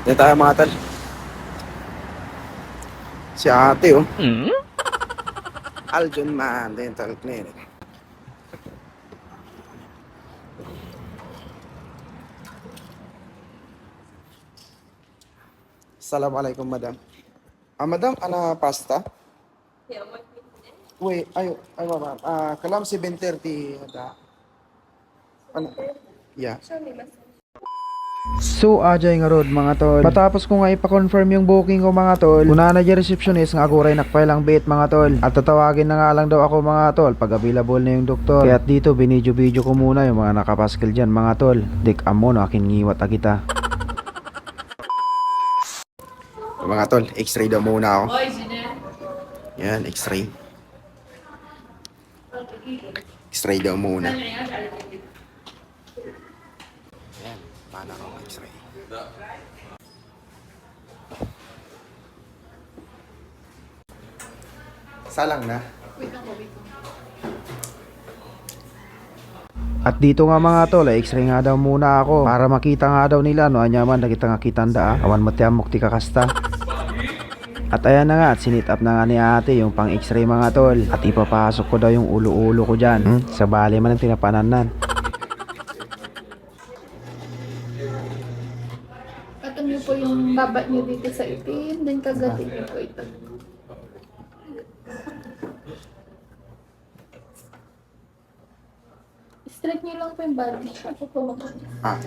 Ito tayo mga tol. Si ate oh. Aljun Man Dental Clinic. Assalamualaikum madam. Madam, ana pasta? Wait, ay ma'am. Kalam 7:30 ada. Ano? Yeah. So, ajay nga road mga tol. Patapos ko nga ipa-confirm yung booking ko mga tol, una na dyan receptionist nga ako rin nakpailang bait mga tol. At tatawagin na nga lang daw ako mga tol pag available na yung doktor. Kaya dito binidyo-video ko muna yung mga nakapaskil dyan mga tol. Dik amo no akin ngiwat agita. Mga tol, x-ray daw muna ako. Yan, x-ray. X-ray daw muna. Yan, paano akong x-ray? Salang na. At dito nga mga tol, x-ray nga daw muna ako para makita nga daw nila no anyaman nakita nga kitanda awan matiamok ti kakasta. At ayan na nga, at sinit up na nga ni ate yung pang x-ray mga tol. At ipapasok ko daw yung ulo-ulo ko dyan. Sa bali man ang tinapananan. Patong niyo po yung baba niyo dito sa itim, then kagatin niyo po ito. Straight niyo lang po yung body. Ako po mag-. Ah,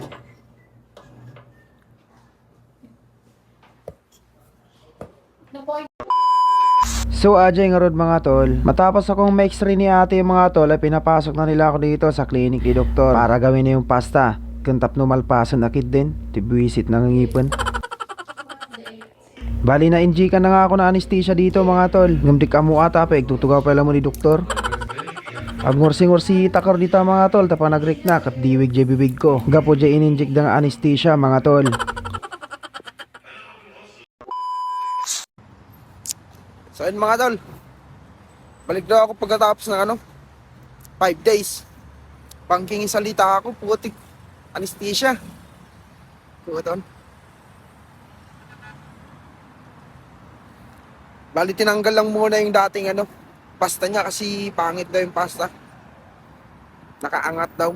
So ajay nga rod mga tol, matapos akong ma-x-ray ni ate yung mga tol ay pinapasok na nila ako dito sa clinic ni doktor para gawin na yung pasta. Kung tapno malpasan akid din, tibuisit na ngipin. Bali na injikan na nga ako na anesthesia dito mga tol. Ngamdik amo ata pa igtutugaw pala mo ni doktor. Ag ngursi-ngursi takar dito mga tol, tapa nagrik na kat diwig jay bibig ko. Gapo jay ininjik ng anesthesia mga tol. so yun mga tol. Balik daw ako pagkatapos ng 5 days. Pangking salita ako, putik anesthesia. Puton. Bali tinanggal lang muna yung dating pasta niya kasi pangit daw yung pasta. Nakaangat daw.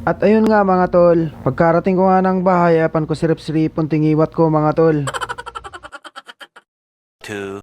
At ayun nga mga tol, pagkarating ko nga ng bahay, apan ko sirip-siripon tingiwat ko mga tol.